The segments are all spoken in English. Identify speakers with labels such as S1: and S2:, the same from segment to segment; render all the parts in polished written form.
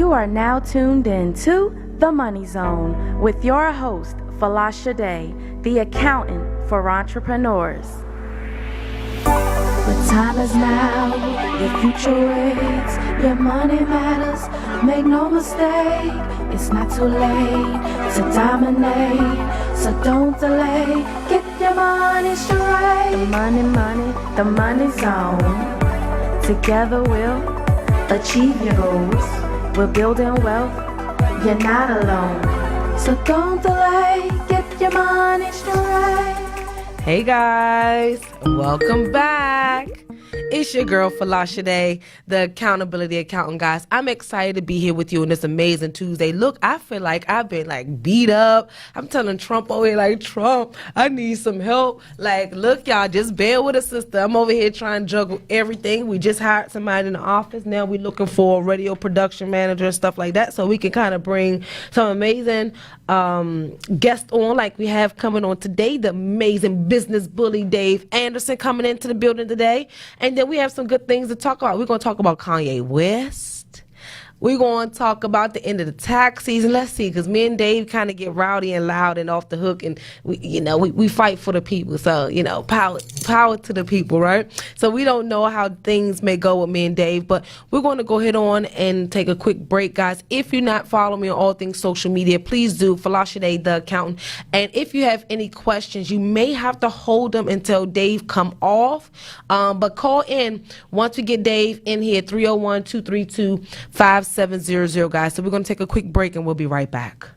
S1: You are now tuned in to The Money Zone with your host, Falasha Day, the accountant for entrepreneurs. The time is now, your future waits, your money matters, make no mistake, it's not too late to dominate, so don't delay, get your money straight. The money zone, together we'll achieve your goals, we're building wealth, you're not alone, so don't delay, get your money straight.
S2: Hey guys, welcome back. It's your girl Falasha Day, the accountability accountant, guys. I'm excited to be here with you on this amazing Tuesday. Look, I feel like I've been beat up. I'm telling Trump over here Trump, I need some help. Look, y'all, just bear with a sister. I'm over here trying to juggle everything. We just hired somebody in the office. Now we're looking for a radio production manager and stuff like that, so we can kind of bring some amazing guests on, like we have coming on today, the amazing business bully Dave Anderson coming into the building today. And then we have some good things to talk about. We're going to talk about Kanye West. We're going to talk about the end of the tax season. Let's see, because me and Dave kind of get rowdy and loud and off the hook, and we fight for the people. So, power to the people, right? So we don't know how things may go with me and Dave, but we're going to go ahead on and take a quick break, guys. If you're not following me on all things social media, please do. Falasha Day, the accountant. And if you have any questions, you may have to hold them until Dave come off. But call in once we get Dave in here, 301-232-5700, guys. So we're going to take a quick break and we'll be right back.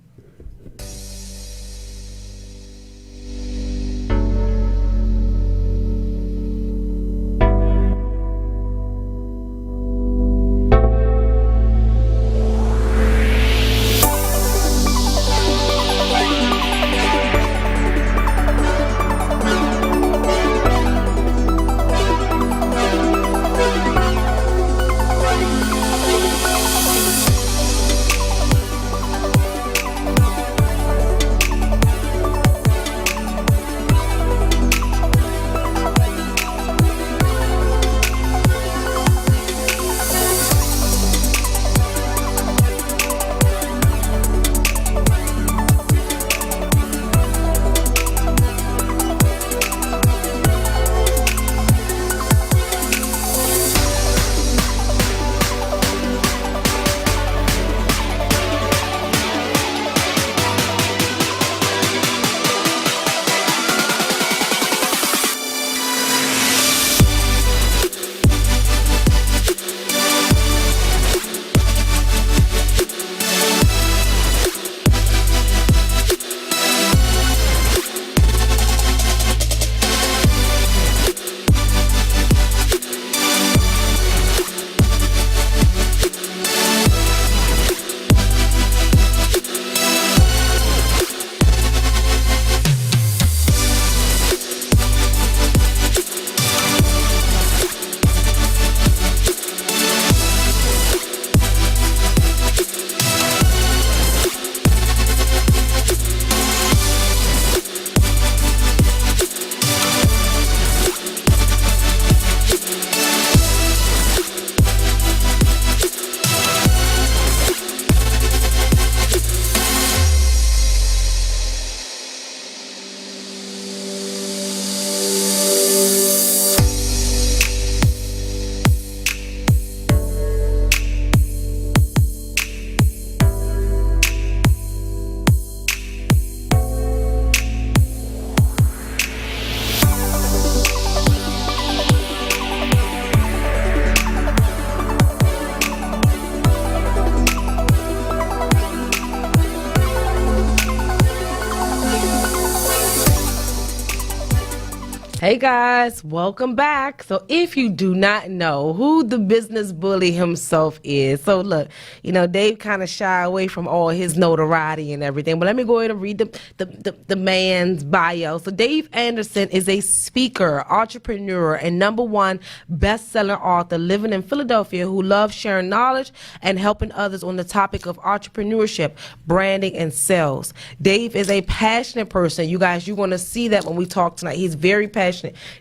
S2: Hey guys, welcome back. So if you do not know who the business bully himself is, so look, Dave kind of shy away from all his notoriety and everything, but let me go ahead and read the man's bio. So Dave Anderson is a speaker, entrepreneur, and #1 best-selling author living in Philadelphia who loves sharing knowledge and helping others on the topic of entrepreneurship, branding, and sales. Dave is a passionate person. You guys, you're going to see that when we talk tonight. He's very passionate.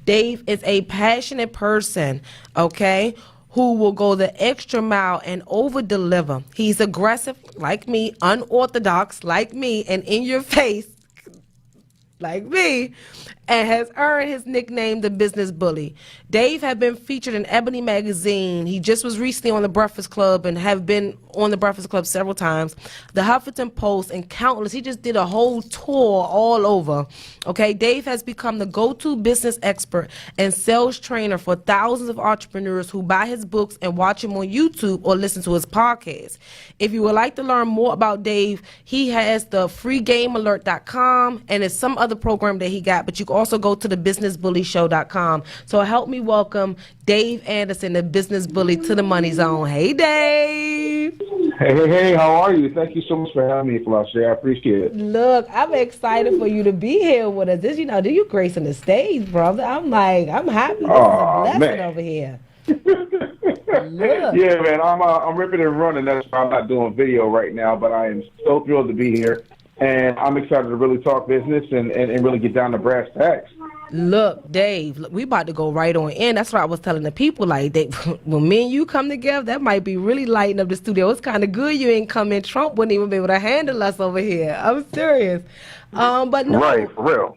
S2: Dave is a passionate person, okay, who will go the extra mile and over deliver. He's aggressive like me, unorthodox like me, and in your face like me, and has earned his nickname, the Business Bully. Dave had been featured in Ebony Magazine. He just was recently on The Breakfast Club and have been on The Breakfast Club several times. The Huffington Post and countless. He just did a whole tour all over. Okay, Dave has become the go-to business expert and sales trainer for thousands of entrepreneurs who buy his books and watch him on YouTube or listen to his podcast. If you would like to learn more about Dave, he has the freegamealert.com, and it's some other program that he got, but you can also go to the businessbullyshow.com. So help me welcome Dave Anderson, the Business Bully, to the Money Zone. Hey, Dave.
S3: Hey, how are you? Thank you so much for having me, Felicia. I appreciate it.
S2: Look, I'm excited for you to be here with us. Do you gracing the stage, brother? I'm happy. This is a blessing over here.
S3: Yeah, man, I'm ripping and running. That's why I'm not doing video right now, but I am so thrilled to be here. And I'm excited to really talk business and really get down to brass tacks.
S2: Look, Dave, we about to go right on in. That's what I was telling the people. Like, when me and you come together, that might be really lighting up the studio. It's kind of good you ain't come in. Trump wouldn't even be able to handle us over here. I'm serious. But no.
S3: Right, for real.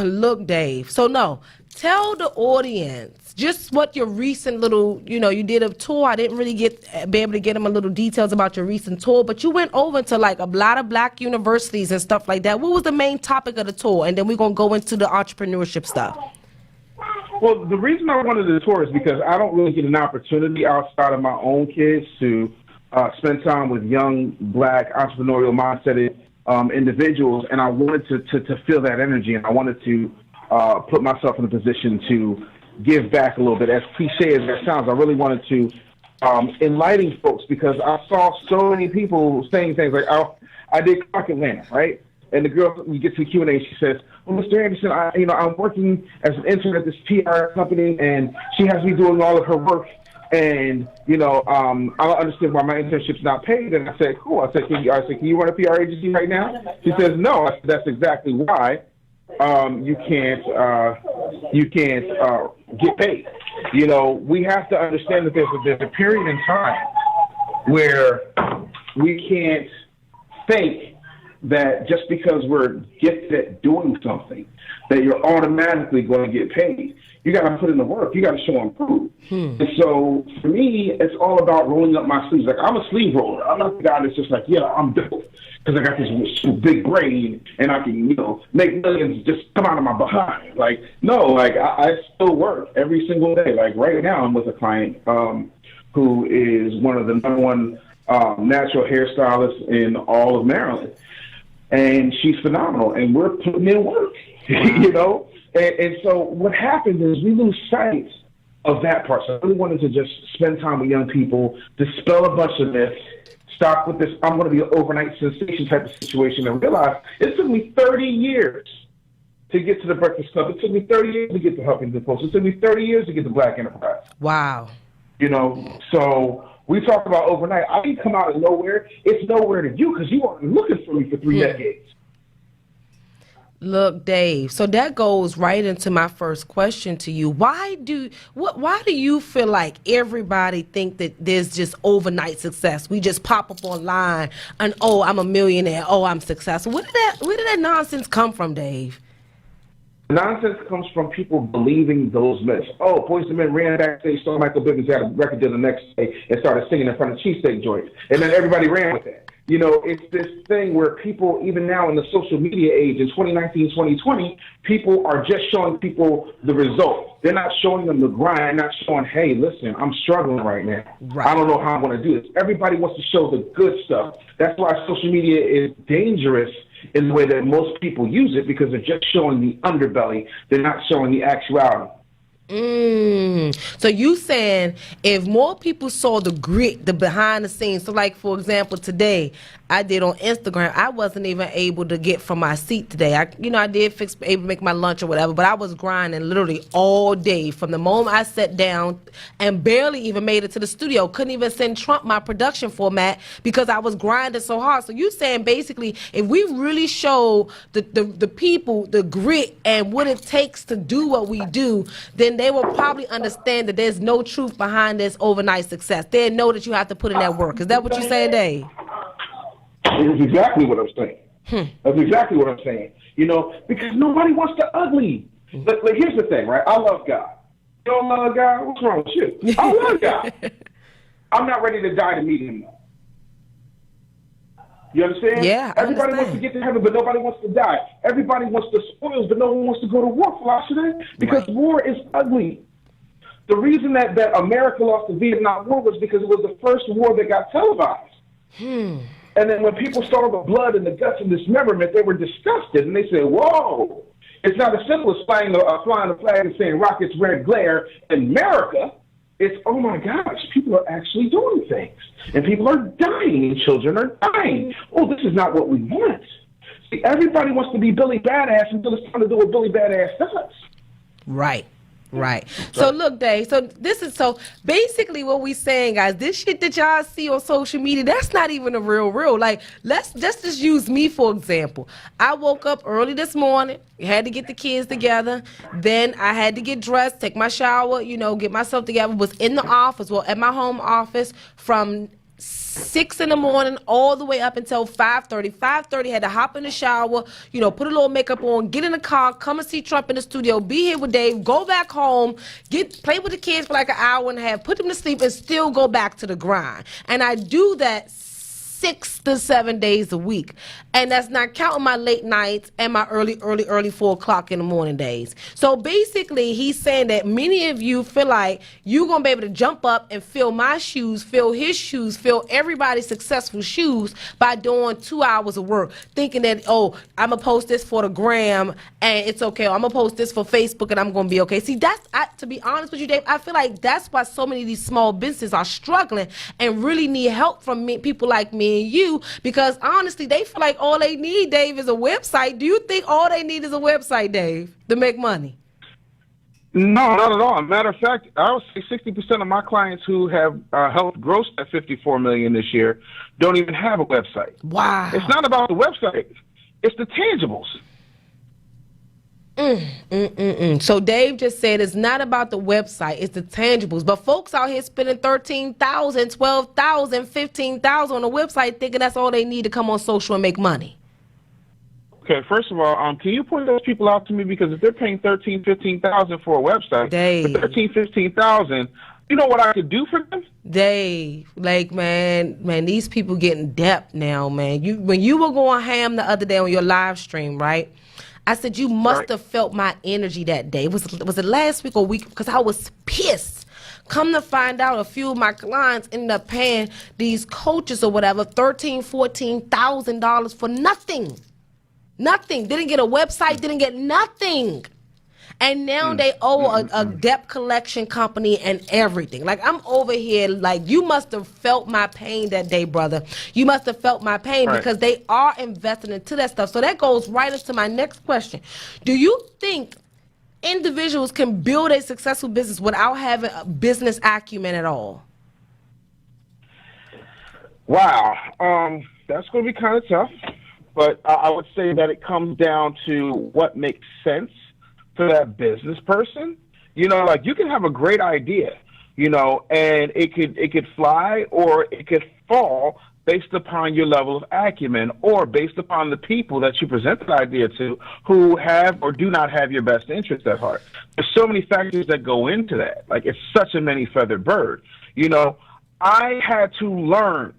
S2: Look, Dave. So, no, tell the audience just what your recent little, you did a tour. I didn't really be able to get them a little details about your recent tour, but you went over to like a lot of black universities and stuff like that. What was the main topic of the tour? And then we're going to go into the entrepreneurship stuff.
S3: Well, the reason I wanted the tour is because I don't really get an opportunity outside of my own kids to spend time with young black entrepreneurial mindset individuals, and I wanted to feel that energy, and I wanted to put myself in a position to give back a little bit. As cliche as that sounds, I really wanted to enlighten folks, because I saw so many people saying things like, "Oh, I did Clark Atlanta," right? And the girl, we get to the Q&A, she says, "Well, Mr. Anderson, I'm working as an intern at this PR company, and she has me doing all of her work, and I don't understand why my internship's not paid." And I said, "Cool." I said, "Can you run a PR agency right now?" She says, "No." I said, "That's exactly why you can't get paid." We have to understand that there's a period in time where we can't think that just because we're gifted at doing something that you're automatically going to get paid. You got to put in the work. You got to show and prove. And so for me, it's all about rolling up my sleeves. Like, I'm a sleeve roller. I'm not the guy that's just like, yeah, I'm dope because I got this big brain and I can, make millions just come out of my behind. Like, no, like I still work every single day. Like right now, I'm with a client who is one of the #1 natural hairstylists in all of Maryland. And she's phenomenal, and we're putting in work, And so what happens is we lose sight of that part. So I really wanted to just spend time with young people, dispel a bunch of myths, stop with this I'm going to be an overnight sensation type of situation, and realize it took me 30 years to get to the Breakfast Club. It took me 30 years to get to Huffington Post. It took me 30 years to get to Black Enterprise.
S2: Wow.
S3: So we talk about overnight. I didn't come out of nowhere. It's nowhere to you because you weren't looking for me for 3 decades.
S2: Look, Dave, so that goes right into my first question to you. Why do you feel like everybody think that there's just overnight success? We just pop up online and, oh, I'm a millionaire. Oh, I'm successful. Where did that nonsense come from, Dave?
S3: Nonsense comes from people believing those myths. Oh, Boyz II Men ran backstage, saw Michael Bivins had a record deal the next day, and started singing in front of cheesesteak joints. And then everybody ran with that. It's this thing where people, even now in the social media age, in 2019, 2020, people are just showing people the results. They're not showing them the grind, not showing, hey, listen, I'm struggling right now. Right. I don't know how I'm going to do this. Everybody wants to show the good stuff. That's why social media is dangerous in the way that most people use it, because they're just showing the underbelly. They're not showing the actuality.
S2: So you saying if more people saw the grit, the behind the scenes, so like, for example, today I did on Instagram. I wasn't even able to get from my seat today. I did able to make my lunch or whatever, but I was grinding literally all day from the moment I sat down and barely even made it to the studio. Couldn't even send Trump my production format because I was grinding so hard. So you saying basically, if we really show the people the grit and what it takes to do what we do, then they will probably understand that there's no truth behind this overnight success. They know that you have to put in that work. Is that what you're saying, Dave?
S3: That's exactly what I'm saying. That's exactly what I'm saying. Because nobody wants the ugly. But here's the thing, right? I love God. You don't love God? What's wrong with you? I love God. I'm not ready to die to meet him, though. You understand?
S2: Yeah, I
S3: Everybody
S2: understand.
S3: wants to get to heaven, but nobody wants to die. Everybody wants the spoils, but no one wants to go to war, philosophy, because war is ugly. The reason that America lost the Vietnam War was because it was the first war that got televised. And then when people saw the blood and the guts and dismemberment, they were disgusted, and they said, whoa, it's not as simple as flying a flag and saying rockets, red glare in America. It's, oh my gosh, people are actually doing things, and people are dying, and children are dying. Oh, this is not what we want. See, everybody wants to be Billy Badass until it's time to do what Billy Badass does.
S2: Right. So look, Dave, so basically what we saying, guys, this shit that y'all see on social media, that's not even a real. Like, let's just use me, for example. I woke up early this morning, had to get the kids together. Then I had to get dressed, take my shower, get myself together. Was in the office, at my home office from 6 in the morning all the way up until 5:30. 5:30, had to hop in the shower, put a little makeup on, get in the car, come and see Trump in the studio, be here with Dave, go back home, play with the kids for like an hour and a half, put them to sleep, and still go back to the grind. And I do that 6 to 7 days a week. And that's not counting my late nights and my early 4 o'clock in the morning days. So basically, he's saying that many of you feel like you're going to be able to jump up and fill my shoes, fill his shoes, fill everybody's successful shoes by doing 2 hours of work, thinking that, oh, I'm going to post this for the gram and it's okay. Or I'm going to post this for Facebook and I'm going to be okay. See, to be honest with you, Dave, I feel like that's why so many of these small businesses are struggling and really need help from people like me and you, because honestly, they feel like all they need, Dave, is a website. Do you think all they need is a website, Dave, to make money?
S3: No, not at all. Matter of fact, I would say 60% of my clients who have helped gross at $54 million this year don't even have a website.
S2: Wow.
S3: It's not about the website. It's the tangibles.
S2: So Dave just said it's not about the website, it's the tangibles. But folks out here spending $13,000, $12,000, $15,000 on a website thinking that's all they need to come on social and make money.
S3: Okay, first of all, can you point those people out to me? Because if they're paying $13,000, $15,000 for a website,
S2: Dave,
S3: for $13,000, $15,000, you know what I could do for them?
S2: Dave, like, man, these people getting depth now, man. When you were going ham the other day on your live stream, right? I said, you must have felt my energy that day. Was it last week or week? Because I was pissed. Come to find out, a few of my clients ended up paying these coaches or whatever $13,000, $14,000 for nothing. Nothing. Didn't get a website, didn't get nothing. And now they owe a debt collection company and everything. Like, I'm over here, like, you must have felt my pain that day, brother. You must have felt my pain because they are investing into that stuff. So that goes right into my next question. Do you think individuals can build a successful business without having a business acumen at all?
S3: Wow. That's going to be kind of tough. But I would say that it comes down to what makes sense to that business person. Like, you can have a great idea, and it could fly or it could fall based upon your level of acumen or based upon the people that you present the idea to who have or do not have your best interest at heart. There's so many factors that go into that. Like, it's such a many-feathered bird. I had to learn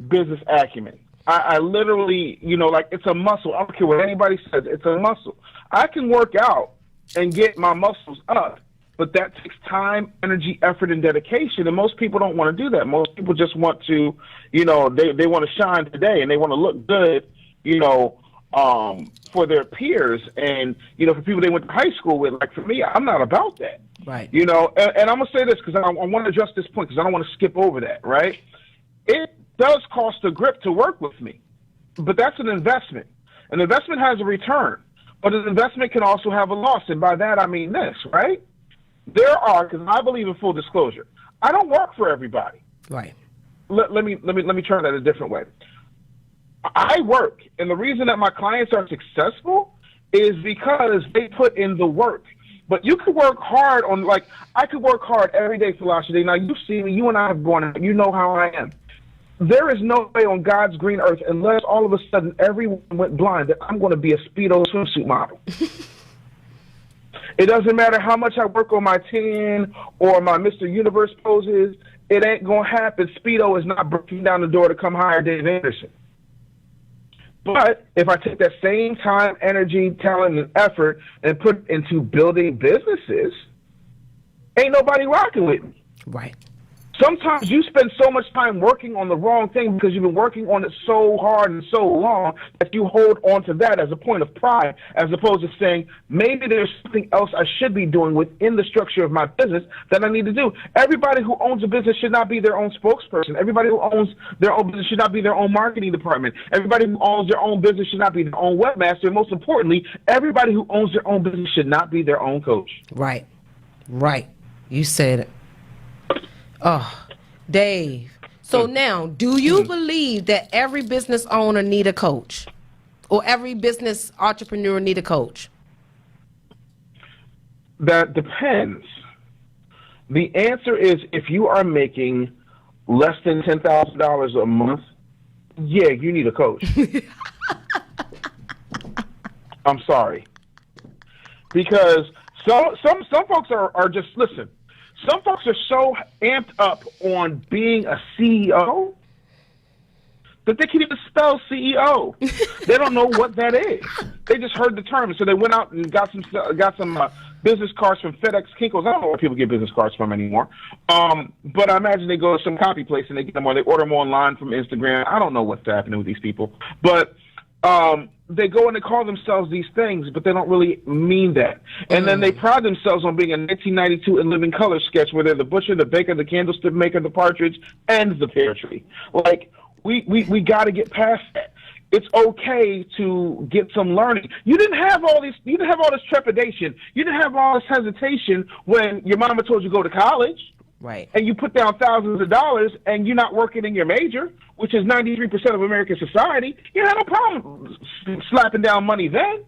S3: business acumen. I literally, like, it's a muscle. I don't care what anybody says. It's a muscle. I can work out and get my muscles up, but that takes time, energy, effort, and dedication, and most people don't want to do that. Most people just want to, they want to shine today, and they want to look good, for their peers and, for people they went to high school with. Like, for me, I'm not about that.
S2: Right.
S3: And I'm going to say this because I want to address this point because I don't want to skip over that, right? does cost a grip to work with me, but that's an investment. An investment has a return, but an investment can also have a loss. And by that, I mean this, right? There are, because I believe in full disclosure, I don't work for everybody.
S2: Right.
S3: Let me try that a different way. I work, and the reason that my clients are successful is because they put in the work. But you could work hard on, like, I could work hard every day, Philosophy. Now, you see me, you and I have gone out, you know how I am. There is no way on God's green earth, unless all of a sudden everyone went blind, that I'm going to be a Speedo swimsuit model. It doesn't matter how much I work on my tan or my Mr. Universe poses. It ain't going to happen. Speedo is not breaking down the door to come hire Dave Anderson. But if I take that same time, energy, talent, and effort and put it into building businesses, ain't nobody rocking with me.
S2: Right.
S3: Sometimes you spend so much time working on the wrong thing because you've been working on it so hard and so long that you hold on to that as a point of pride, as opposed to saying, maybe there's something else I should be doing within the structure of my business that I need to do. Everybody who owns a business should not be their own spokesperson. Everybody who owns their own business should not be their own marketing department. Everybody who owns their own business should not be their own webmaster. And most importantly, everybody who owns their own business should not be their own coach.
S2: Right. Right. You said it. Oh, Dave. So now, do you believe that every business owner need a coach, or every business entrepreneur need a coach?
S3: That depends. The answer is, if you are making less than $10,000 a month, yeah, you need a coach. I'm sorry. Because some folks are just, listen, some folks are so amped up on being a CEO that they can't even spell CEO. They don't know what that is. They just heard the term, so they went out and got some business cards from FedEx, Kinko's. I don't know where people get business cards from anymore. But I imagine they go to some copy place and they get them, or they order them online from Instagram. I don't know what's happening with these people, but they go and they call themselves these things, but they don't really mean that. And then they pride themselves on being a 1992 In Living Color sketch where they're the butcher, the baker, the candlestick maker, the partridge, and the pear tree. Like, we got to get past that. It's okay to get some learning. You didn't have all this trepidation. You didn't have all this hesitation when your mama told you to go to college.
S2: Right.
S3: And you put down thousands of dollars and you're not working in your major, which is 93% of American society. You had no problem slapping down money then.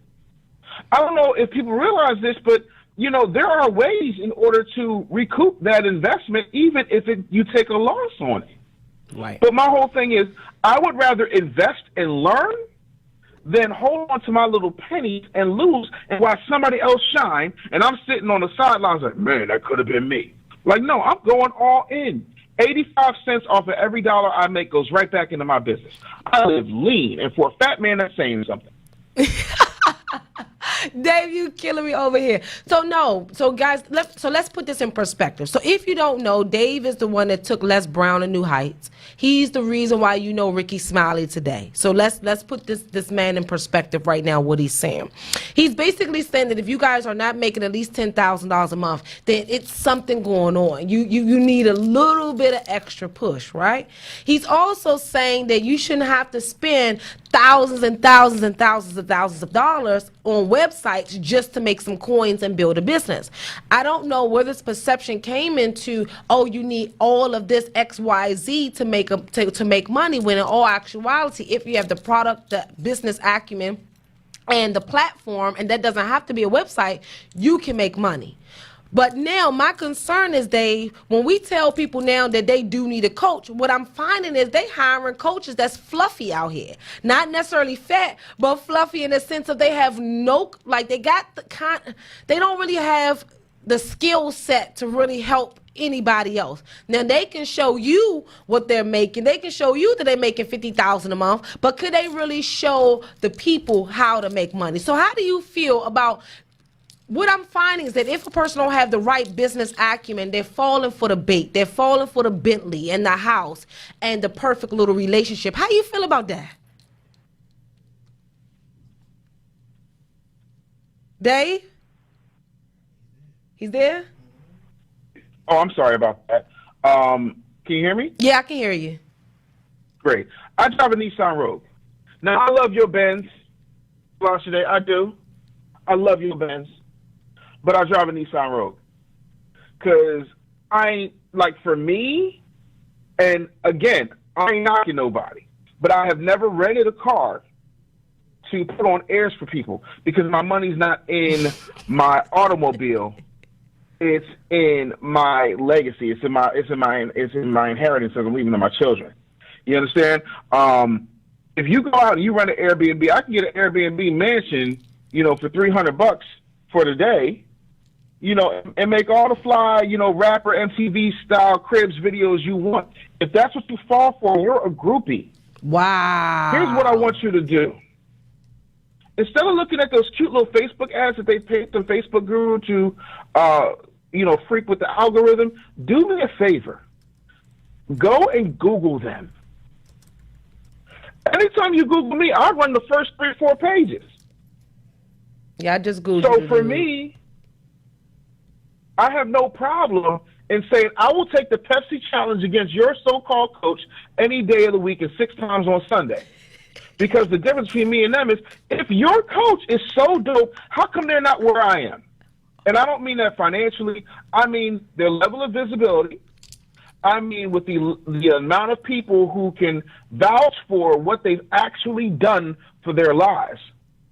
S3: I don't know if people realize this, but, you know, there are ways in order to recoup that investment, even if you take a loss on it.
S2: Right.
S3: But my whole thing is, I would rather invest and learn than hold on to my little pennies and lose and watch somebody else shine, and I'm sitting on the sidelines like, man, that could have been me. Like, no, I'm going all in. 85 cents off of every dollar I make goes right back into my business. I live lean, and for a fat man, that's saying something.
S2: Dave, you killing me over here. So guys, let's put this in perspective. So if you don't know, Dave is the one that took Les Brown to new heights. He's the reason why you know Ricky Smiley today. So let's put this man in perspective right now, what he's saying. He's basically saying that if you guys are not making at least $10,000 a month, then it's something going on. You need a little bit of extra push, right? He's also saying that you shouldn't have to spend thousands and thousands and thousands and thousands of dollars on websites just to make some coins and build a business. I don't know where this perception came into, oh, you need all of this XYZ to make money, when in all actuality, if you have the product, the business acumen, and the platform, and that doesn't have to be a website, you can make money. But now my concern is, Dave, when we tell people now that they do need a coach, what I'm finding is they hiring coaches that's fluffy out here. Not necessarily fat, but fluffy in the sense of they have they don't really have the skill set to really help anybody else. Now they can show you what they're making. They can show you that they're making $50,000 a month, but could they really show the people how to make money? So how do you feel about what I'm finding is that if a person don't have the right business acumen, they're falling for the bait. They're falling for the Bentley and the house and the perfect little relationship. How do you feel about that? Dave? He's there?
S3: Oh, I'm sorry about that. Can you hear me?
S2: Yeah, I can hear you.
S3: Great. I drive a Nissan Rogue. Now, I love your Benz, today. I do. I love your Benz. But I drive a Nissan Rogue. Because I ain't, like, for me, and again, I ain't knocking nobody, but I have never rented a car to put on airs for people because my money's not in my automobile. It's in my legacy. It's in my inheritance that I'm leaving to my children. You understand? If you go out and you rent an Airbnb, I can get an Airbnb mansion, for $300 for the day, and make all the fly, rapper MTV style cribs videos you want. If that's what you fall for, you're a groupie.
S2: Wow.
S3: Here's what I want you to do. Instead of looking at those cute little Facebook ads that they paid the Facebook guru to, freak with the algorithm, do me a favor. Go and Google them. Anytime you Google me, I run the first 3 or 4 pages.
S2: Yeah, I just Googled.
S3: So for me, I have no problem in saying I will take the Pepsi challenge against your so-called coach any day of the week and 6 times on Sunday. Because the difference between me and them is if your coach is so dope, how come they're not where I am? And I don't mean that financially. I mean their level of visibility. I mean with the amount of people who can vouch for what they've actually done for their lives.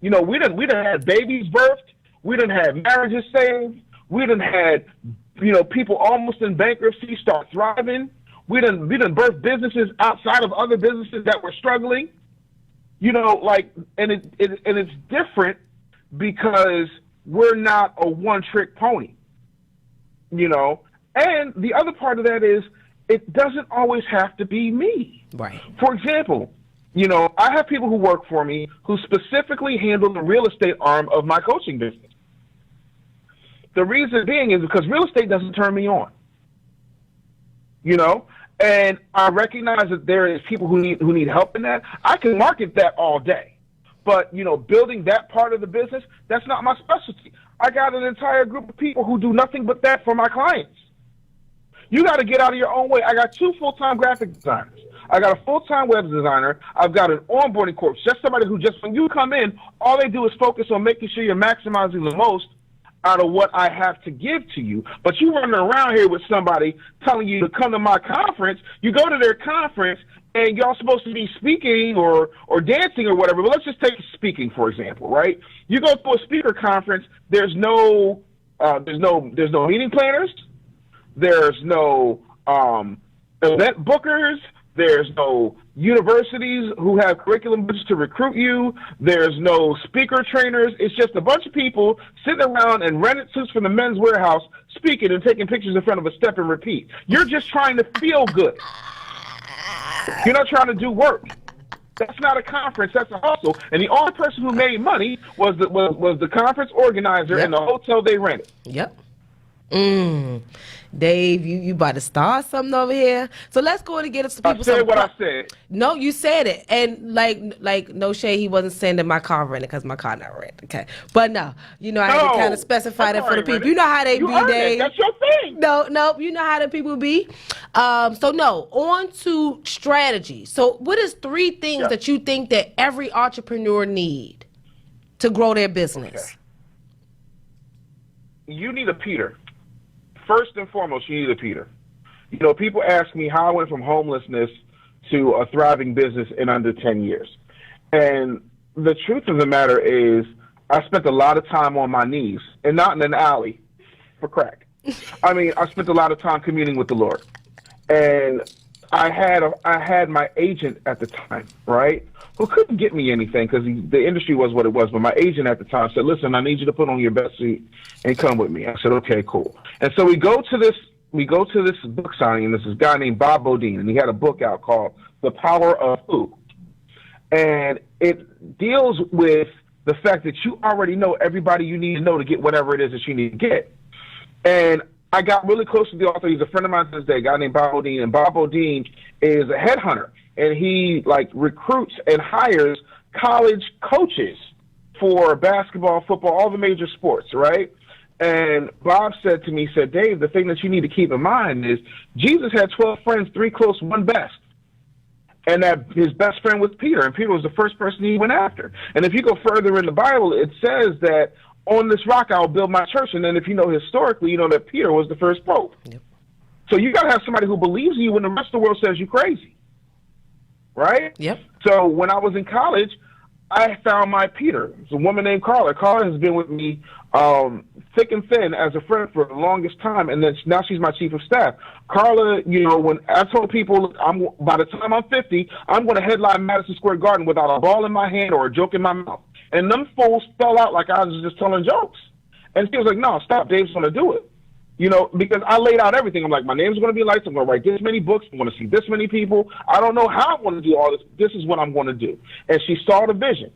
S3: We done had babies birthed. We done had marriages saved. We done had, people almost in bankruptcy start thriving. We done birthed businesses outside of other businesses that were struggling. And it's different because we're not a one-trick pony, And the other part of that is it doesn't always have to be me.
S2: Right.
S3: For example, I have people who work for me who specifically handle the real estate arm of my coaching business. The reason being is because real estate doesn't turn me on, and I recognize that there is people who need help in that. I can market that all day, but building that part of the business, that's not my specialty. I got an entire group of people who do nothing but that for my clients. You got to get out of your own way. I got 2 full-time graphic designers. I got a full-time web designer. I've got an onboarding coach, just somebody who when you come in, all they do is focus on making sure you're maximizing the most out of what I have to give to you. But you running around here with somebody telling you to come to my conference. You go to their conference and y'all supposed to be speaking or dancing or whatever. But let's just take speaking, for example, right? You go to a speaker conference, there's no meeting planners, there's no event bookers, there's no universities who have curriculum books to recruit you. There's no speaker trainers. It's just a bunch of people sitting around and rented suits from the Men's Warehouse speaking and taking pictures in front of a step and repeat. You're just trying to feel good. You're not trying to do work. That's not a conference. That's a hustle. And the only person who made money was the conference organizer and the hotel they rented.
S2: Yep. Dave, you about to start something over here. So let's go in and get some people.
S3: I said what I said.
S2: No, you said it. And like no shade, he wasn't saying that my car rented because my car not rented. Okay. But no, I had to kind of specify that for the people. You know how they be, Dave.
S3: That's your thing.
S2: No, you know how the people be. On to strategy. So what is 3 things that you think that every entrepreneur need to grow their business?
S3: Okay. You need a Peter. First and foremost, you need a Peter. People ask me how I went from homelessness to a thriving business in under 10 years. And the truth of the matter is I spent a lot of time on my knees and not in an alley for crack. I spent a lot of time communing with the Lord. And I had my agent at the time, right, who couldn't get me anything because the industry was what it was. But my agent at the time said, listen, I need you to put on your best suit and come with me. I said, okay, cool. And so we go to this book signing, and this is a guy named Bob Bodine, and he had a book out called The Power of Who. And it deals with the fact that you already know everybody you need to know to get whatever it is that you need to get. And I got really close to the author. He's a friend of mine to this day, a guy named Bob Bodine. And Bob Bodine is a headhunter, and he recruits and hires college coaches for basketball, football, all the major sports, right? And Bob said to me, Dave, the thing that you need to keep in mind is Jesus had 12 friends, 3 close, 1 best. and that his best friend was Peter, and Peter was the first person he went after. And if you go further in the Bible, it says that on this rock I will build my church. And then if you know historically, you know that Peter was the first pope.
S2: Yep.
S3: So you got to have somebody who believes in you when the rest of the world says you're crazy, right?
S2: Yep.
S3: So when I was in college, I found my Peter. It's a woman named Carla. Carla has been with me thick and thin as a friend for the longest time, and then now she's my chief of staff. Carla, you know, when I told people by the time I'm 50, I'm going to headline Madison Square Garden without a ball in my hand or a joke in my mouth. And them fools fell out like I was just telling jokes. And she was like, no, stop, Dave's going to do it. You know, because I laid out everything. I'm like, my name's going to be lights. I'm going to write this many books. I'm going to see this many people. I don't know how I'm going to do all this. This is what I'm going to do. And she saw the vision.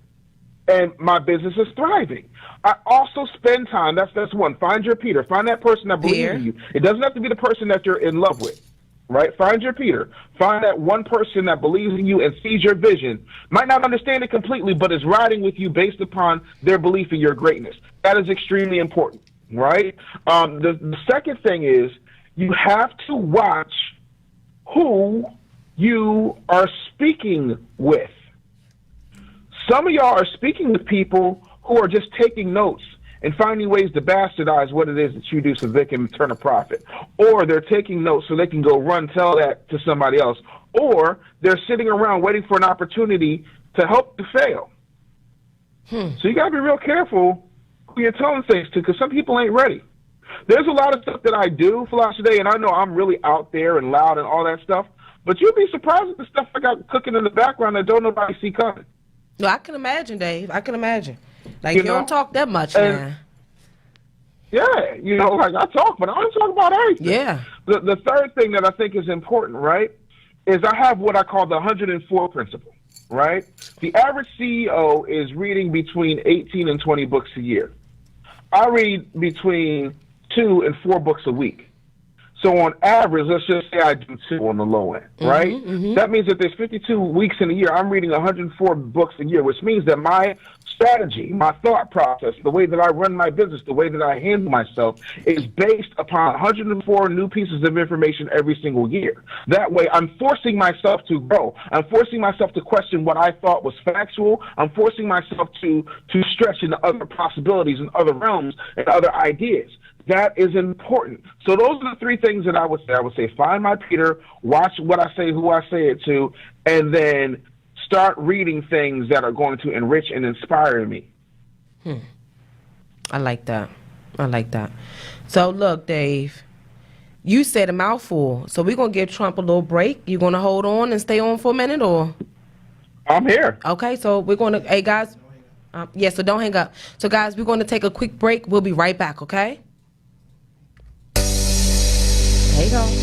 S3: And my business is thriving. I also spend time. That's one. Find your Peter. Find that person that believes in you. It doesn't have to be the person that you're in love with, right? Find your Peter. Find that one person that believes in you and sees your vision. Might not understand it completely, but is riding with you based upon their belief in your greatness. That is extremely important, right? The second thing is you have to watch who you are speaking with. Some of y'all are speaking with people who are just taking notes and finding ways to bastardize what it is that you do so they can turn a profit. Or they're taking notes so they can go tell that to somebody else. Or they're sitting around waiting for an opportunity to help you fail. So you got to be real careful who you're telling things to, because some people ain't ready. There's a lot of stuff that I do, Philosophy Day, and I know I'm really out there and loud and all that stuff, but you'll be surprised at the stuff I got cooking in the background that don't nobody see coming.
S2: No, I can imagine, Dave. I can imagine. Like, you don't talk that much now.
S3: Yeah, you know, like I talk, but I don't talk about everything.
S2: Yeah.
S3: The third thing that I think is important, right, is I have what I call the 104 principle, right? The average CEO is reading between 18 and 20 books a year. I read between 2 and 4 books a week. So on average, let's just say I do 2 on the low end, right? That means that there's 52 weeks in a year. I'm reading 104 books a year, which means that my strategy, my thought process, the way that I run my business, the way that I handle myself is based upon 104 new pieces of information every single year. That way, I'm forcing myself to grow. I'm forcing myself to question what I thought was factual. I'm forcing myself to stretch into other possibilities and other realms and other ideas. That is important. So those are the 3 things that I would say. I would say find my Peter, watch what I say, who I say it to, and then start reading things that are going to enrich and inspire me.
S2: I like that. I like that. So look, Dave, you said a mouthful. So we're going to give Trump a little break. You going to hold on and stay on for a minute, or?
S3: I'm here.
S2: Okay, so we're going to, hey guys, so don't hang up. So guys, we're going to take a quick break. We'll be right back, okay? There you go.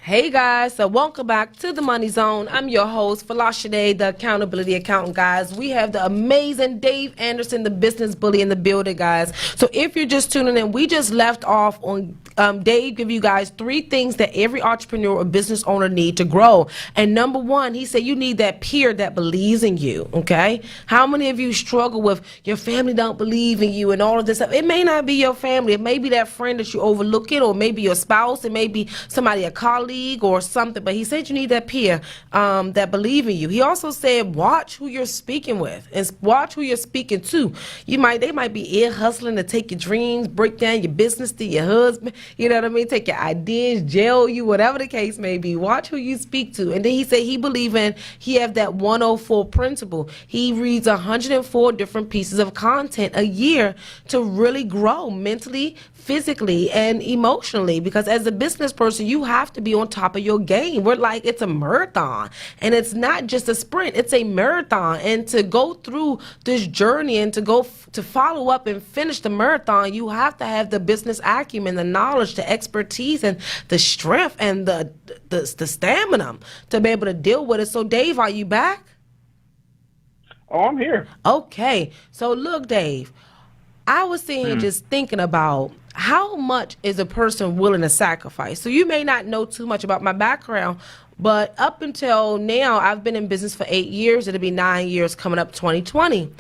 S2: Hey guys, so welcome back to the Money Zone. I'm your host, Falashade, the Accountability Accountant, guys. We have the amazing Dave Anderson, the business bully, in the building, guys. So if you're just tuning in, we just left off on Dave give you guys 3 things that every entrepreneur or business owner need to grow. And number 1, he said you need that peer that believes in you, okay? How many of you struggle with your family don't believe in you and all of this stuff? It may not be your family. It may be that friend that you overlook it, or maybe your spouse. It may be somebody, a colleague or something, but he said you need that peer that believe in you. He also said watch who you're speaking with and watch who you're speaking to. They might be ear hustling to take your dreams, break down your business to your husband, you know what I mean, take your ideas, jail you, whatever the case may be. Watch who you speak to. And then he said he have that 104 principle. He reads 104 different pieces of content a year to really grow mentally, physically, and emotionally, because as a business person you have to be on top of your game. It's a marathon, and it's not just a sprint, it's a marathon. And to go through this journey and to follow up and finish the marathon, you have to have the business acumen, the knowledge, the expertise, and the strength, and the stamina to be able to deal with it. So Dave, are you back?
S3: Oh, I'm here.
S2: Okay, so look, Dave, I was sitting here just thinking about how much is a person willing to sacrifice. So you may not know too much about my background, but up until now, I've been in business for 8 years. It'll be 9 years coming up 2020.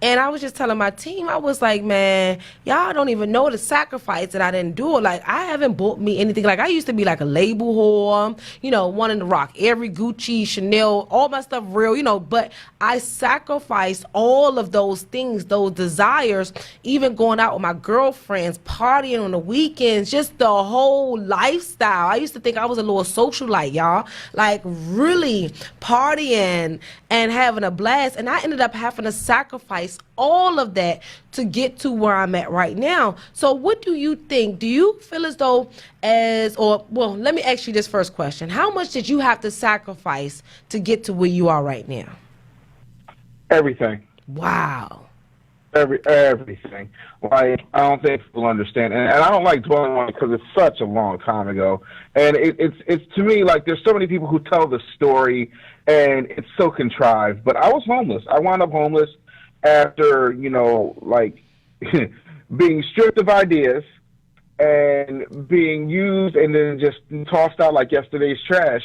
S2: And I was just telling my team, I was like, man, y'all don't even know the sacrifice that I didn't do. Like, I haven't bought me anything. Like, I used to be like a label whore, wanting to rock every Gucci, Chanel, all my stuff real, but I sacrificed all of those things, those desires, even going out with my girlfriends, partying on the weekends, just the whole lifestyle. I used to think I was a little socialite, y'all, like really partying and having a blast. And I ended up having to sacrifice all of that to get to where I'm at right now. So what do you think? Do you feel as though let me ask you this first question. How much did you have to sacrifice to get to where you are right now?
S3: Everything.
S2: Wow.
S3: Everything. Like, I don't think people understand, and I don't like dwelling on it because it's such a long time ago. And it's to me like there's so many people who tell the story, and it's so contrived. But I was homeless. I wound up homeless after, being stripped of ideas and being used and then just tossed out like yesterday's trash.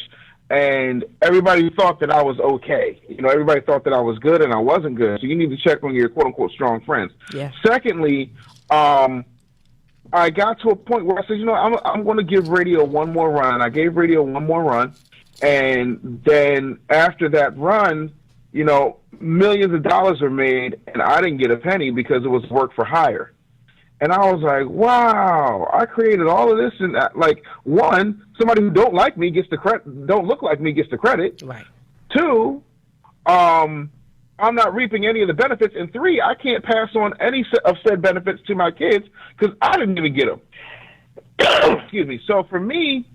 S3: And everybody thought that I was okay. Everybody thought that I was good, and I wasn't good. So you need to check on your quote-unquote strong friends. Yeah. Secondly, I got to a point where I said, I'm going to give radio one more run. I gave radio one more run. And then after that run, millions of dollars are made, and I didn't get a penny because it was work for hire. And I was like, wow, I created all of this. And one, somebody who don't like me gets the credit, don't look like me gets the credit. Right. 2, I'm not reaping any of the benefits. And 3, I can't pass on any of said benefits to my kids because I didn't even get them. Excuse me. So for me,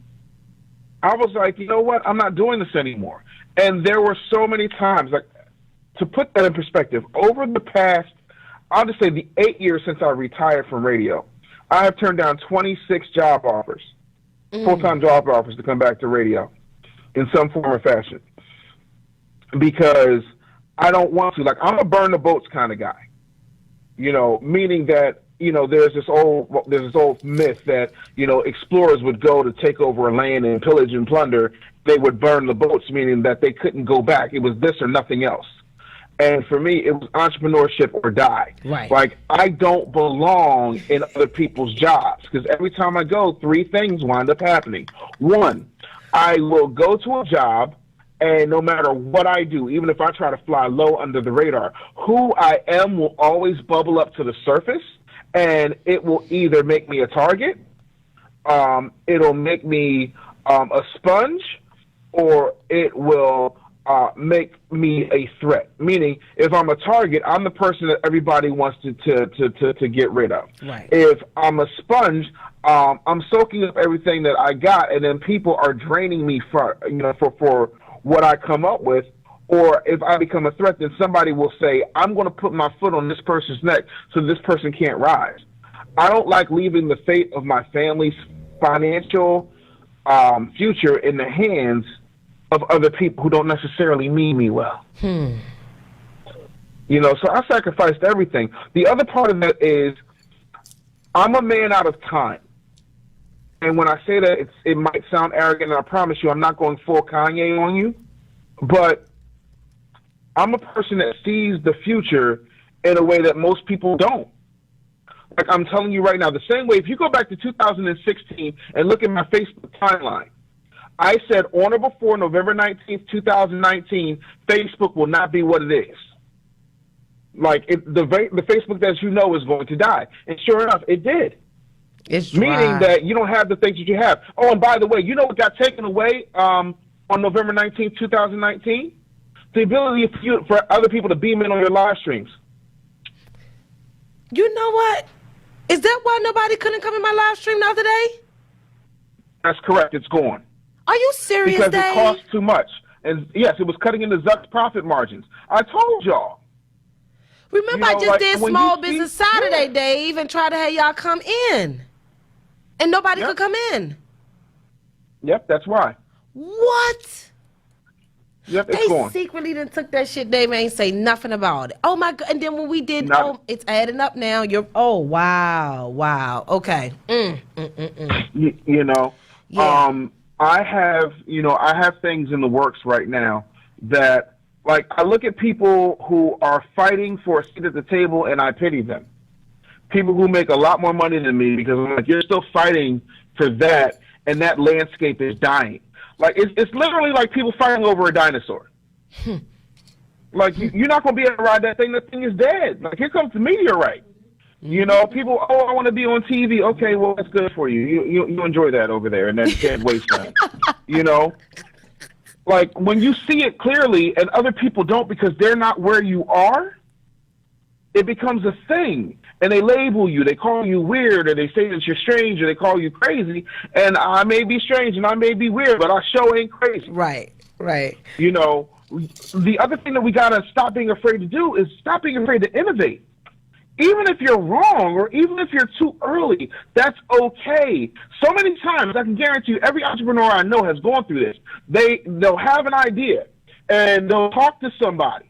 S3: I was like, you know what? I'm not doing this anymore. And there were so many times, like, to put that in perspective, over the past, I'll just say the 8 years since I retired from radio, I have turned down 26 job offers, full-time job offers to come back to radio in some form or fashion, because I don't want to. Like, I'm a burn the boats kind of guy, meaning that, there's this old myth that, explorers would go to take over a land and pillage and plunder. They would burn the boats, meaning that they couldn't go back. It was this or nothing else. And for me, it was entrepreneurship or die. Right. Like, I don't belong in other people's jobs, because every time I go, 3 things wind up happening. 1, I will go to a job, and no matter what I do, even if I try to fly low under the radar, who I am will always bubble up to the surface, and it will either make me a target, it'll make me a sponge, or it will make me a threat. Meaning, if I'm a target, I'm the person that everybody wants to get rid of. Right. If I'm a sponge, I'm soaking up everything that I got, and then people are draining me for what I come up with. Or if I become a threat, then somebody will say, I'm going to put my foot on this person's neck so this person can't rise. I don't like leaving the fate of my family's financial future in the hands of other people who don't necessarily mean me well. So I sacrificed everything. The other part of that is I'm a man out of time. And when I say that, it might sound arrogant, and I promise you I'm not going full Kanye on you, but I'm a person that sees the future in a way that most people don't. Like I'm telling you right now, the same way, if you go back to 2016 and look at my Facebook timeline, I said on or before November 19th, 2019, Facebook will not be what it is. Like the Facebook that you know is going to die. And sure enough, it did.
S2: It's
S3: meaning that you don't have the things that you have. Oh, and by the way, you know what got taken away on November 19th, 2019? The ability for other people to beam in on your live streams.
S2: You know what? Is that why nobody couldn't come in my live stream the other day?
S3: That's correct. It's gone.
S2: Are you serious,
S3: Because
S2: Dave?
S3: it costs too much. And yes, it was cutting into Zuck's profit margins. I told y'all.
S2: Remember, I just did Small Business Saturday, Dave, and tried to have y'all come in. And nobody could come in.
S3: Yep, that's why.
S2: What?
S3: Yep, it's gone.
S2: They secretly done took that shit, Dave, ain't say nothing about it. Oh, my God. And then when we did, it's adding up now. Wow. Okay.
S3: You know,
S2: Yeah.
S3: I have things in the works right now that, like, I look at people who are fighting for a seat at the table and I pity them. People who make a lot more money than me, because I'm like, you're still fighting for that, and that landscape is dying. Like, it's literally like people fighting over a dinosaur. Like, you're not going to be able to ride that thing. That thing is dead. Like, here comes the meteorite. You know, people, I want to be on TV. Okay, well, that's good for you. You enjoy that over there in that dead wasteland. You know? Like, when you see it clearly and other people don't because they're not where you are, it becomes a thing. And they label you. They call you weird, or they say that you're strange, or they call you crazy. And I may be strange and I may be weird, but I sure ain't crazy.
S2: Right.
S3: You know, the other thing that we got to stop being afraid to do is stop being afraid to innovate. Even if you're wrong, or even if you're too early, that's okay. So many times, I can guarantee you, every entrepreneur I know has gone through this. They'll have an idea, and they'll talk to somebody,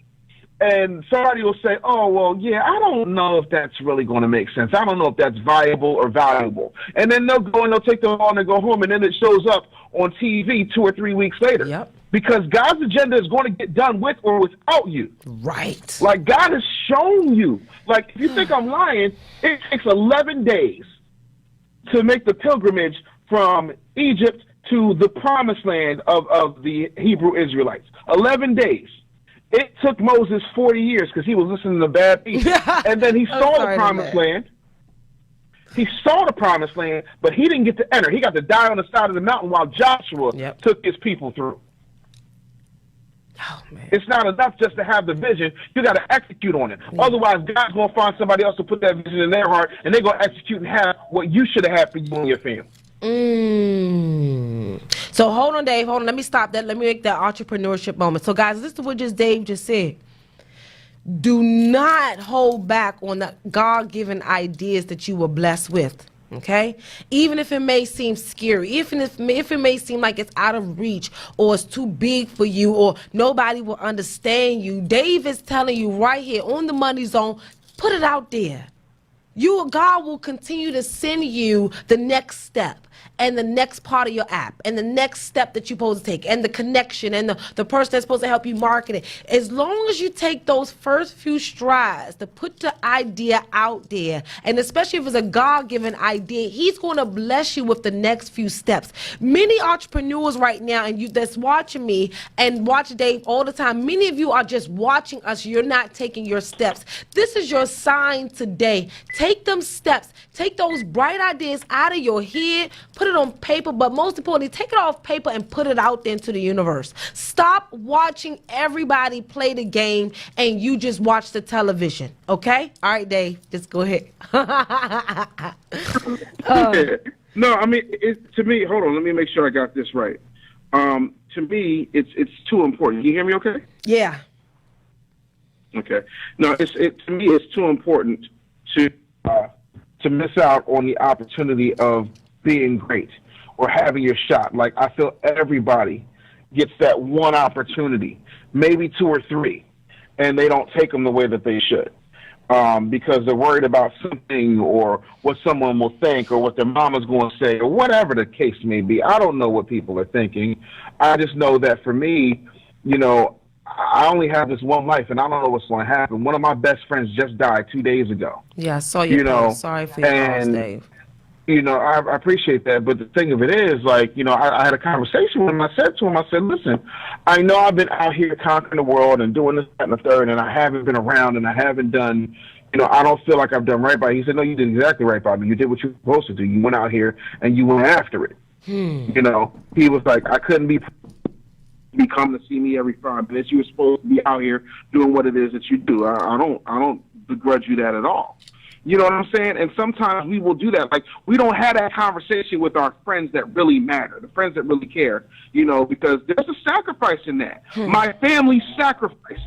S3: and somebody will say, oh, well, yeah, I don't know if that's really going to make sense. I don't know if that's viable or valuable. And then they'll go and they'll take them on and go home, and then it shows up on TV 2 or 3 weeks later.
S2: Yep.
S3: Because God's agenda is going to get done with or without you.
S2: Right.
S3: Like, God has shown you. Like, if you think I'm lying, it takes 11 days to make the pilgrimage from Egypt to the promised land of the Hebrew Israelites. 11 days. It took Moses 40 years because he was listening to bad people. And then he saw the promised land. He saw the promised land, but he didn't get to enter. He got to die on the side of the mountain while Joshua took his people through.
S2: Oh, man.
S3: It's not enough just to have the vision. You got to execute on it. Otherwise, God's going to find somebody else to put that vision in their heart, and they're going to execute and have what you should have had for you and your family.
S2: So hold on, Dave. Hold on. Let me stop that. Let me make that entrepreneurship moment. So, guys, this is what Dave just said. Do not hold back on the God-given ideas that you were blessed with. Okay, even if it may seem scary, even if it may seem like it's out of reach, or it's too big for you, or nobody will understand you, Dave is telling you right here on the Money Zone, put it out there. God will continue to send you the next step, and the next part of your app, and the next step that you're supposed to take, and the connection, and the person that's supposed to help you market it. As long as you take those first few strides to put the idea out there, and especially if it's a God-given idea, he's going to bless you with the next few steps. Many entrepreneurs right now, and you that's watching me and watch Dave all the time, many of you are just watching us. You're not taking your steps. This is your sign today. Take them steps. Take those bright ideas out of your head, put it on paper, but most importantly, take it off paper and put it out there into the universe. Stop watching everybody play the game and you just watch the television, okay? All right, Dave, just go ahead.
S3: No, I mean, to me, hold on, let me make sure I got this right. To me, it's too important. Can you hear me okay?
S2: Yeah.
S3: Okay. No, to me, it's too important to miss out on the opportunity of being great, or having your shot. Like, I feel everybody gets that one opportunity, maybe 2 or 3, and they don't take them the way that they should. Because they're worried about something or what someone will think or what their mama's going to say or whatever the case may be. I don't know what people are thinking. I just know that for me, you know, I only have this one life, and I don't know what's going to happen. One of my best friends just died 2 days ago.
S2: Yeah, I saw you. Sorry for your loss, Dave.
S3: You know, I appreciate that, but the thing of it is, like, you know, I had a conversation with him. I said to him, I said, listen, I know I've been out here conquering the world and doing this, that, and the third, and I haven't been around and I haven't done, you know, I don't feel like I've done right by you. He said, no, you did exactly right by me. You did what you were supposed to do. You went out here and you went after it. You know, he was like, I couldn't be come to see me every 5 minutes. You were supposed to be out here doing what it is that you do. I don't begrudge you that at all. You know what I'm saying? And sometimes we will do that. Like, we don't have that conversation with our friends that really matter, the friends that really care, you know, because there's a sacrifice in that. My family sacrifices.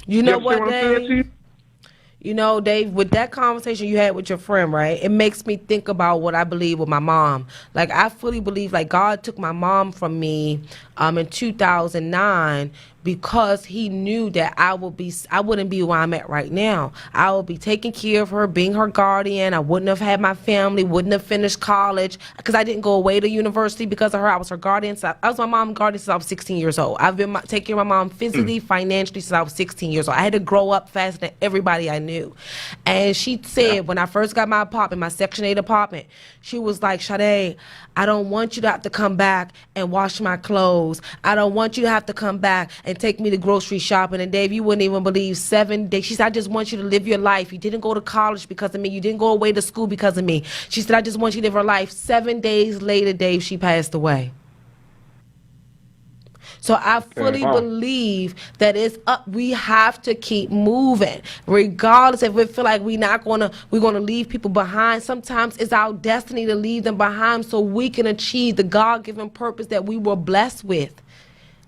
S2: You know what, Dave? You know, Dave, with that conversation you had with your friend, right, it makes me think about what I believe with my mom. Like, I fully believe, like, God took my mom from me in 2009 because he knew that I wouldn't be where I'm at right now. I would be taking care of her, being her guardian. I wouldn't have had my family, wouldn't have finished college because I didn't go away to university because of her. I was her guardian. So I was my mom's guardian since I was 16 years old. I've been taking care of my mom physically, financially since I was 16 years old. I had to grow up faster than everybody I knew. And she said, when I first got my apartment, my Section 8 apartment, she was like, Sade, I don't want you to have to come back and wash my clothes. I don't want you to have to come back and take me to grocery shopping. And Dave, you wouldn't even believe 7 days. She said, I just want you to live your life. You didn't go to college because of me. You didn't go away to school because of me. She said, I just want you to live her life. 7 days later, Dave, she passed away. So I fully believe that it's up. We have to keep moving, regardless if we feel like we're gonna leave people behind. Sometimes it's our destiny to leave them behind so we can achieve the God-given purpose that we were blessed with.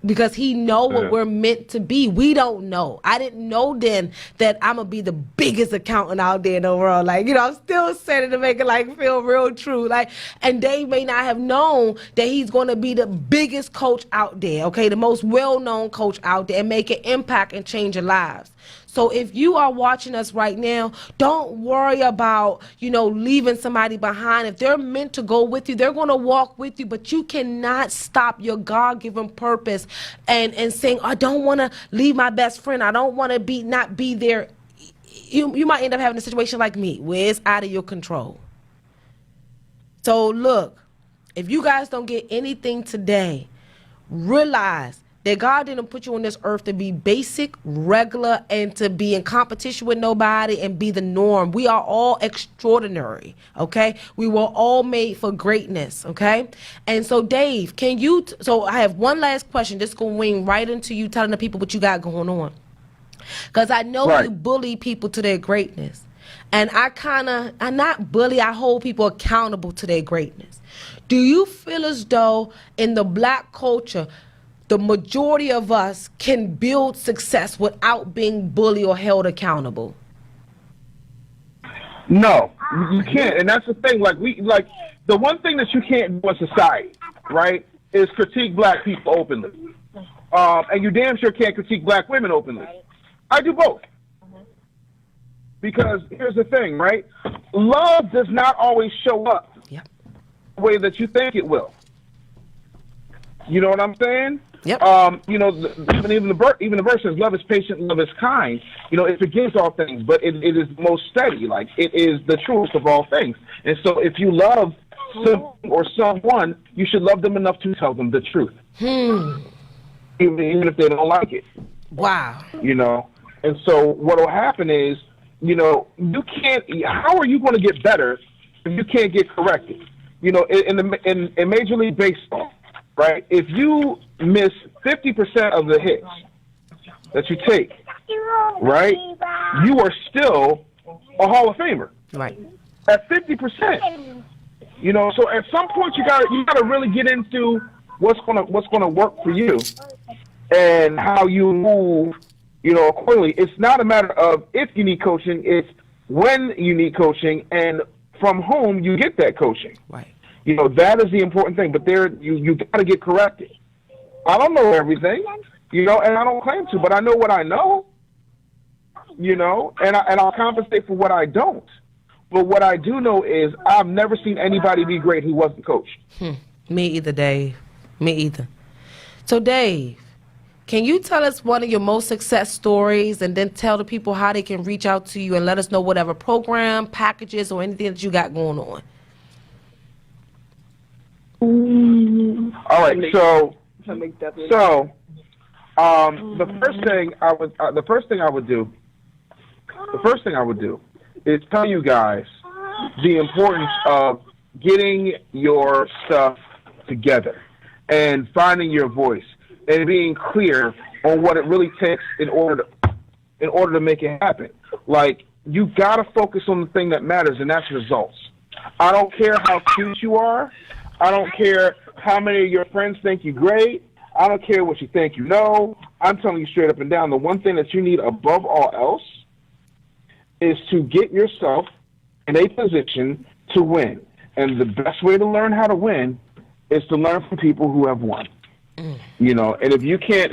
S2: Because he know what we're meant to be. We don't know. I didn't know then that I'm gonna be the biggest accountant out there in the world. Like, you know, I'm still saying it to make it like feel real true. Like, and Dave may not have known that he's gonna be the biggest coach out there, okay, the most well-known coach out there, and make an impact and change your lives. So if you are watching us right now, don't worry about, you know, leaving somebody behind. If they're meant to go with you, they're going to walk with you, but you cannot stop your God-given purpose and saying, I don't want to leave my best friend. I don't want to not be there. You might end up having a situation like me where it's out of your control. So look, if you guys don't get anything today, realize that God didn't put you on this earth to be basic, regular, and to be in competition with nobody and be the norm. We are all extraordinary, okay? We were all made for greatness, okay? And so, Dave, so I have one last question. Just going to wing right into you telling the people what you got going on. Because I know you bully people to their greatness. And I not bully, I hold people accountable to their greatness. Do you feel as though in the black culture, the majority of us can build success without being bullied or held accountable?
S3: No, you can't. And that's the thing. Like, the one thing that you can't do in society, right, is critique black people openly. And you damn sure can't critique black women openly. I do both. Because here's the thing, right? Love does not always show up the way that you think it will. You know what I'm saying?
S2: Yep.
S3: You know, even the verse says, "Love is patient, love is kind." You know, it forgives all things, but it is most steady. Like, it is the truest of all things. And so, if you love someone, you should love them enough to tell them the truth, even if they don't like it.
S2: Wow.
S3: You know, and so what will happen is, you know, you can't. How are you going to get better if you can't get corrected? You know, in Major League Baseball, right? If you miss 50% of the hits that you take, right, you are still a Hall of Famer.
S2: Right.
S3: At 50%. You know, so at some point you gotta really get into what's gonna work for you and how you move, you know, accordingly. It's not a matter of if you need coaching, it's when you need coaching and from whom you get that coaching.
S2: Right.
S3: You know, that is the important thing. But you got to get corrected. I don't know everything, you know, and I don't claim to, but I know what I know, you know, and I'll compensate for what I don't. But what I do know is I've never seen anybody be great who wasn't coached.
S2: Me either, Dave. Me either. So, Dave, can you tell us one of your most success stories and then tell the people how they can reach out to you and let us know whatever program, packages, or anything that you got going on?
S3: All right, so the first thing I would do is tell you guys the importance of getting your stuff together and finding your voice and being clear on what it really takes in order to make it happen. Like, you got to focus on the thing that matters, and that's results. I don't care how cute you are. I don't care how many of your friends think you're great. I don't care what you think you know. I'm telling you straight up and down, the one thing that you need above all else is to get yourself in a position to win. And the best way to learn how to win is to learn from people who have won. You know, and if you can't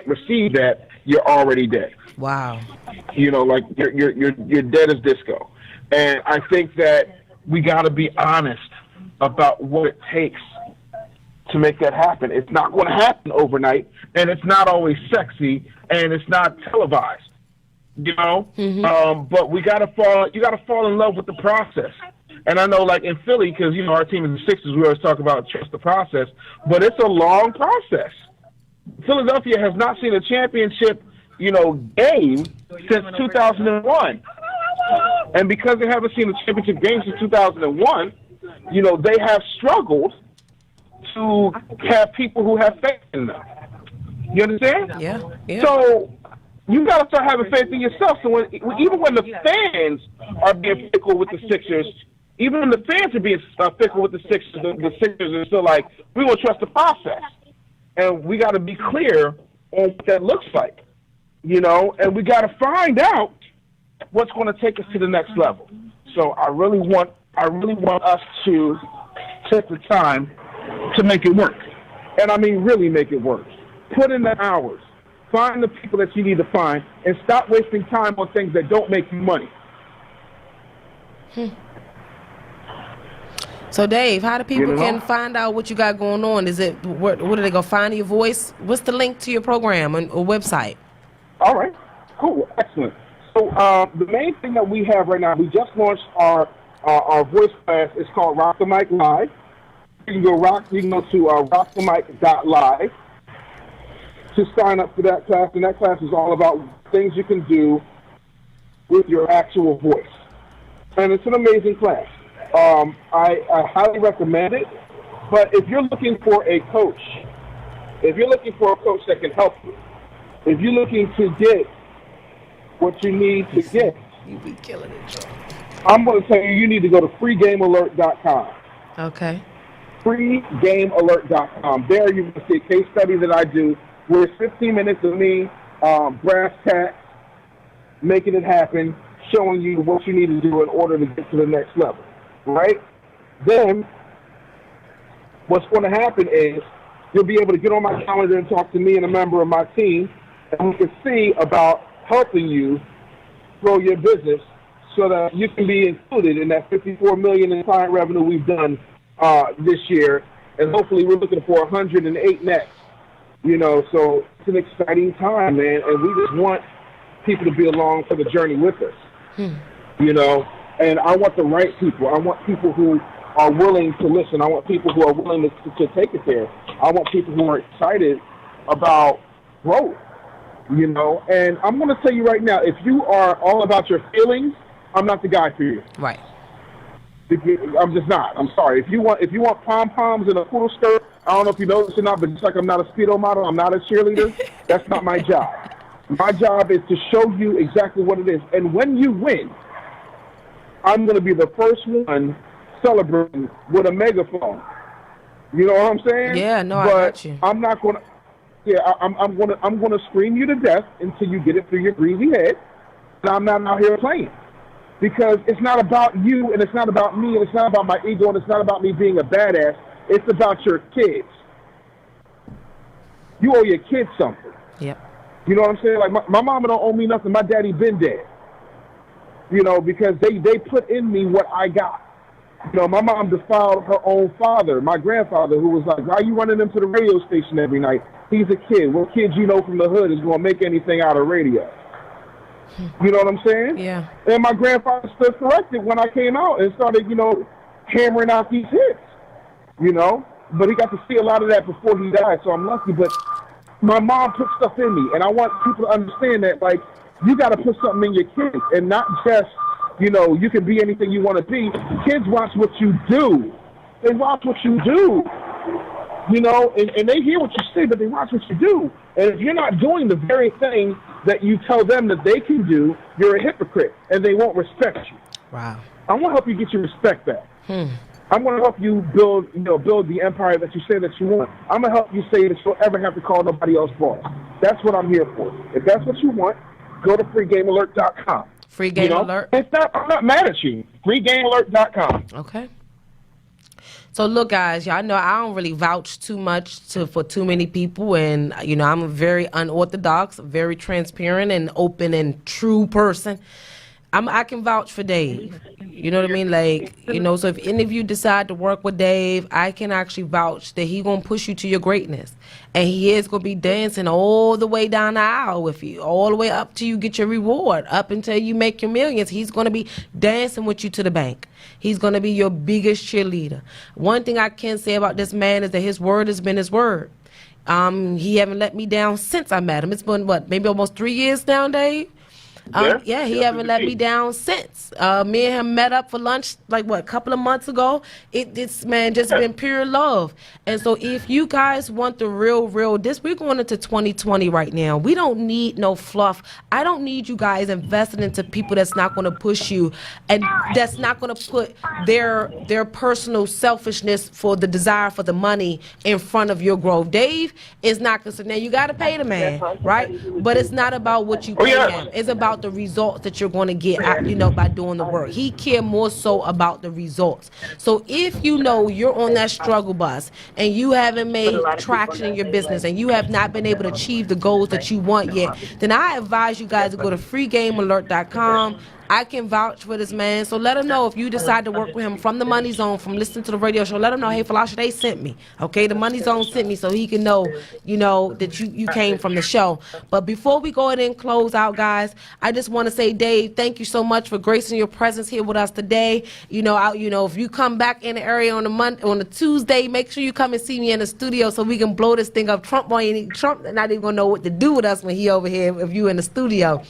S3: receive that, you're already dead.
S2: Wow.
S3: You know, like you're dead as disco. And I think that we got to be honest about what it takes to make that happen. It's not going to happen overnight, and it's not always sexy, and it's not televised. You know, but you got to fall in love with the process. And I know, like in Philly, because, you know, our team in the Sixers, we always talk about trust the process, but it's a long process. Philadelphia has not seen a championship, you know, game since 2001. And because they haven't seen a championship game since 2001, you know, they have struggled to have people who have faith in them. You understand?
S2: Yeah.
S3: So you got to start having faith in yourself. So even when the fans are being fickle with the Sixers, even when the fans are being fickle with the Sixers are still like, we will trust the process. And we got to be clear on what that looks like, you know, and we got to find out what's going to take us to the next level. So I really want us to take the time to make it work. And I mean, really make it work. Put in the hours. Find the people that you need to find, and stop wasting time on things that don't make you money.
S2: So, Dave, how do people can find out what you got going on? Is it what are they gonna find your voice? What's the link to your program or website?
S3: All right, cool, excellent. So the main thing that we have right now, we just launched our voice class. It's called Rock the Mic Live. You can go to rockthemic.live to sign up for that class, and that class is all about things you can do with your actual voice. And it's an amazing class. I highly recommend it. But if you're looking for a coach, that can help you, if you're looking to get what you need to get,
S2: You be killing it.
S3: I'm going to tell you, you need to go to freegamealert.com.
S2: Okay.
S3: freegamealert.com. There you can see a case study that I do where it's 15 minutes of me, brass tacks, making it happen, showing you what you need to do in order to get to the next level, right? Then what's going to happen is you'll be able to get on my calendar and talk to me and a member of my team, and we can see about helping you grow your business so that you can be included in that $54 million in client revenue we've done this year, and hopefully we're looking for 108 next. You know, so it's an exciting time, man, and we just want people to be along for the journey with us. You know, and I want the right people. I want people who are willing to listen. I want people who are willing to take it there. I want people who are excited about growth, you know. And I'm going to tell you right now, if you are all about your feelings, I'm not the guy for you.
S2: Right.
S3: I'm just not. I'm sorry. If you want pom-poms and a poodle skirt, I don't know if you know this or not, but just like I'm not a Speedo model, I'm not a cheerleader, that's not my job. My job is to show you exactly what it is. And when you win, I'm going to be the first one celebrating with a megaphone. You know what I'm saying?
S2: Yeah, no,
S3: but
S2: I got you.
S3: I'm not going to. Yeah, I'm going to scream you to death until you get it through your greasy head. And I'm not out here playing. Because it's not about you, and it's not about me, and it's not about my ego, and it's not about me being a badass. It's about your kids. You owe your kids something.
S2: Yep.
S3: You know what I'm saying? Like, my mama don't owe me nothing. My daddy been dead. You know, because they put in me what I got. You know, my mom defiled her own father, my grandfather, who was like, why are you running him to the radio station every night? He's a kid. What kid you know from the hood is going to make anything out of radio? You know what I'm saying?
S2: Yeah.
S3: And my grandfather stood corrected when I came out and started, you know, hammering out these hits, you know. But he got to see a lot of that before he died, so I'm lucky. But my mom put stuff in me, and I want people to understand that, like, you got to put something in your kids and not just, you know, you can be anything you want to be. Kids watch what you do. They watch what you do, you know, and they hear what you say, but they watch what you do. And if you're not doing the very thing that you tell them that they can do, you're a hypocrite, and they won't respect you.
S2: Wow.
S3: I want to help you get your respect back. I want to help you build the empire that you say that you want. I'm going to help you say that you'll ever have to call nobody else boss. That's what I'm here for. If that's what you want, go to freegamealert.com.
S2: Free Game Alert?
S3: I'm not mad at you. freegamealert.com.
S2: Okay. So look, guys, y'all know I don't really vouch too much for too many people, and you know I'm a very unorthodox, very transparent, and open and true person. I can vouch for Dave. You know what I mean? Like, you know, so if any of you decide to work with Dave, I can actually vouch that he gonna push you to your greatness, and he is gonna be dancing all the way down the aisle with you, all the way up till you get your reward, up until you make your millions. He's gonna be dancing with you to the bank. He's gonna be your biggest cheerleader. One thing I can say about this man is that his word has been his word. He haven't let me down since I met him. It's been what, maybe almost 3 years now, Dave? He haven't let me down since. Me and him met up for lunch, like what, a couple of months ago. This man just been pure love. And so if you guys want the real, we're going into 2020 right now. We don't need no fluff. I don't need you guys investing into people that's not going to push you and that's not going to put their personal selfishness for the desire for the money in front of your growth. Dave is not concerned. Now, you got to pay the man, right? But it's not about what you pay him. It's about the results that you're going to get out, you know, by doing the work. He care more so about the results. So if you know you're on that struggle bus and you haven't made traction in your business and you have not been able to achieve the goals that you want yet, then I advise you guys to go to freegamealert.com. I can vouch for this man, so let him know if you decide to work with him from the Money Zone, from listening to the radio show. Let him know, hey, Falasha, they sent me. Okay, the Money Zone sent me, so he can know, you know, that you came from the show. But before we go ahead and close out, guys, I just want to say, Dave, thank you so much for gracing your presence here with us today. You know, if you come back in the area on a Tuesday, make sure you come and see me in the studio so we can blow this thing up. Trump not even gonna know what to do with us when he over here if you in the studio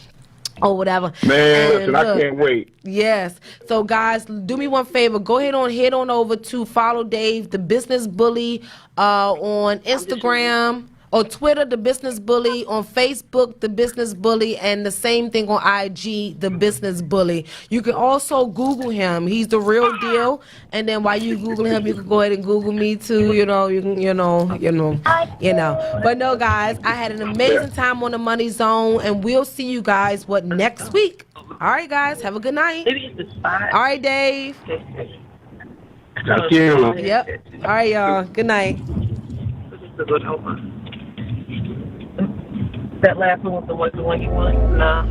S2: or whatever.
S3: Man, listen, I can't wait.
S2: Yes. So guys, do me one favor. Go ahead head on over to follow Dave, the Business Bully, on Instagram. On Twitter, The Business Bully. On Facebook, The Business Bully. And the same thing on IG, The Business Bully. You can also Google him. He's the real deal. And then while you Google him, you can go ahead and Google me too. You know, you know. But no, guys, I had an amazing time on the Money Zone. And we'll see you guys, next week. All right, guys. Have a good night. All right, Dave.
S3: Thank you.
S2: Yep. All right, y'all. Good night.
S4: That last one was the one you want? Nah.